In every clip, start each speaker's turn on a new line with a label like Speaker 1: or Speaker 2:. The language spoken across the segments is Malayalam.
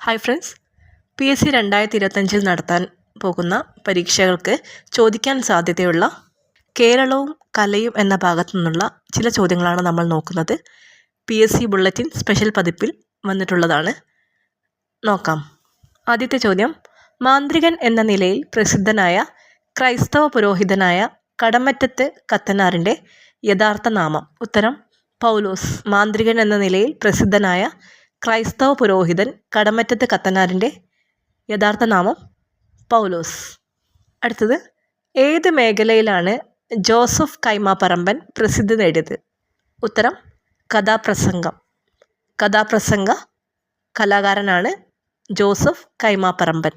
Speaker 1: ഹായ് ഫ്രണ്ട്സ്, PSC 2025 നടത്താൻ പോകുന്ന പരീക്ഷകൾക്ക് ചോദിക്കാൻ സാധ്യതയുള്ള കേരളവും കലയും എന്ന ഭാഗത്തു നിന്നുള്ള ചില ചോദ്യങ്ങളാണ് നമ്മൾ നോക്കുന്നത്. PSC ബുള്ളറ്റിൻ സ്പെഷ്യൽ പതിപ്പിൽ വന്നിട്ടുള്ളതാണ്. നോക്കാം. ആദ്യത്തെ ചോദ്യം, മാന്ത്രികൻ എന്ന നിലയിൽ പ്രസിദ്ധനായ ക്രൈസ്തവ പുരോഹിതനായ കടമറ്റത്ത് കത്തനാറിൻ്റെ യഥാർത്ഥ നാമം? ഉത്തരം പൗലോസ്. മാന്ത്രികൻ എന്ന നിലയിൽ പ്രസിദ്ധനായ ക്രൈസ്തവ പുരോഹിതൻ കടമറ്റത്ത് കത്തനാറിൻ്റെ യഥാർത്ഥ നാമം പൗലോസ്. അടുത്തത്, ഏത് മേഖലയിലാണ് ജോസഫ് കൈമാപ്പറമ്പൻ പ്രസിദ്ധി നേടിയത്? ഉത്തരം കഥാപ്രസംഗം. കഥാപ്രസംഗ കലാകാരനാണ് ജോസഫ് കൈമാപ്പറമ്പൻ.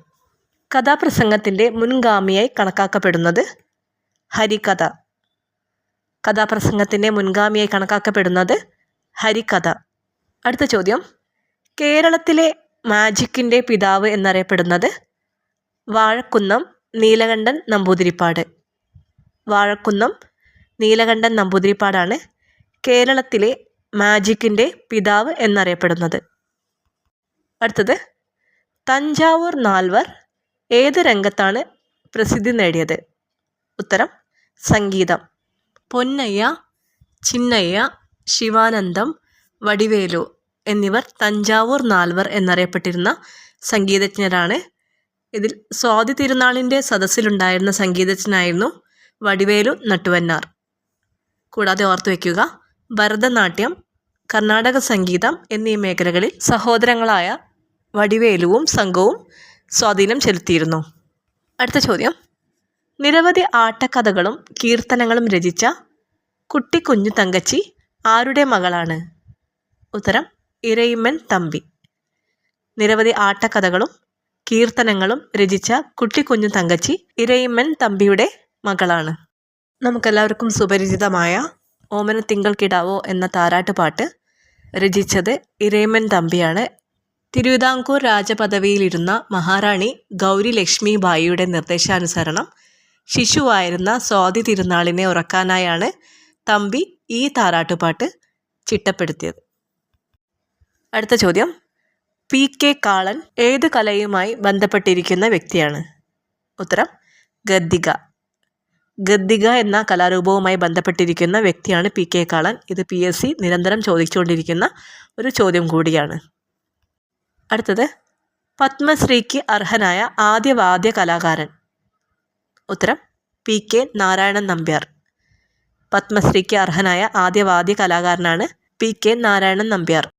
Speaker 1: കഥാപ്രസംഗത്തിൻ്റെ മുൻഗാമിയായി കണക്കാക്കപ്പെടുന്നത് ഹരികഥ. കഥാപ്രസംഗത്തിൻ്റെ മുൻഗാമിയായി കണക്കാക്കപ്പെടുന്നത് ഹരികഥ. അടുത്ത ചോദ്യം, കേരളത്തിലെ മാജിക്കിൻ്റെ പിതാവ് എന്നറിയപ്പെടുന്നത്? വാഴക്കുന്നം നീലകണ്ഠൻ നമ്പൂതിരിപ്പാട്. വാഴക്കുന്നം നീലകണ്ഠൻ നമ്പൂതിരിപ്പാടാണ് കേരളത്തിലെ മാജിക്കിൻ്റെ പിതാവ് എന്നറിയപ്പെടുന്നത്. അടുത്തത്, തഞ്ചാവൂർ നാൽവർ ഏത് രംഗത്താണ് പ്രസിദ്ധി നേടിയത്? ഉത്തരം സംഗീതം. പൊന്നയ്യ, ചിന്നയ്യ, ശിവാനന്ദം, വടിവേലു എന്നിവർ തഞ്ചാവൂർ നാൽവർ എന്നറിയപ്പെട്ടിരുന്ന സംഗീതജ്ഞരാണ്. ഇതിൽ സ്വാതി തിരുനാളിൻ്റെ സദസ്സിലുണ്ടായിരുന്ന സംഗീതജ്ഞനായിരുന്നു വടിവേലു നട്ടുവന്നാർ. കൂടാതെ ഓർത്തു വയ്ക്കുക, ഭരതനാട്യം, കർണാടക സംഗീതം എന്നീ മേഖലകളിൽ സഹോദരങ്ങളായ വടിവേലുവും സംഘവും സ്വാധീനം ചെലുത്തിയിരുന്നു. അടുത്ത ചോദ്യം, നിരവധി ആട്ടക്കഥകളും കീർത്തനങ്ങളും രചിച്ച കുട്ടിക്കുഞ്ഞു തങ്കച്ചി ആരുടെ മകളാണ്? ഉത്തരം ഇരയിമ്മൻ തമ്പി. നിരവധി ആട്ടക്കഥകളും കീർത്തനങ്ങളും രചിച്ച കുട്ടിക്കുഞ്ഞു തങ്കച്ചി ഇരയിമ്മൻ തമ്പിയുടെ മകളാണ്. നമുക്കെല്ലാവർക്കും സുപരിചിതമായ ഓമനത്തിങ്കൾ കിടാവോ എന്ന താരാട്ടുപാട്ട് രചിച്ചത് ഇരയിമ്മൻ തമ്പിയാണ്. തിരുവിതാംകൂർ രാജപദവിയിലിരുന്ന മഹാറാണി ഗൗരി ലക്ഷ്മി ബായിയുടെ നിർദ്ദേശാനുസരണം ശിശുവായിരുന്ന സ്വാതി തിരുനാളിനെ ഉറക്കാനായാണ് തമ്പി ഈ താരാട്ടുപാട്ട് ചിട്ടപ്പെടുത്തിയത്. അടുത്ത ചോദ്യം, PK കാളൻ ഏത് കലയുമായി ബന്ധപ്പെട്ടിരിക്കുന്ന വ്യക്തിയാണ്? ഉത്തരം ഗദ്ദിക. ഗദ്ദിക എന്ന കലാരൂപവുമായി ബന്ധപ്പെട്ടിരിക്കുന്ന വ്യക്തിയാണ് PK കാളൻ. ഇത് PSC നിരന്തരം ചോദിച്ചുകൊണ്ടിരിക്കുന്ന ഒരു ചോദ്യം കൂടിയാണ്. അടുത്തത്, പത്മശ്രീക്ക് അർഹനായ ആദ്യ വാദ്യ കലാകാരൻ? ഉത്തരം PK നാരായണൻ നമ്പ്യാർ. പത്മശ്രീക്ക് അർഹനായ ആദ്യ വാദ്യ കലാകാരനാണ് PK നാരായണൻ നമ്പ്യാർ.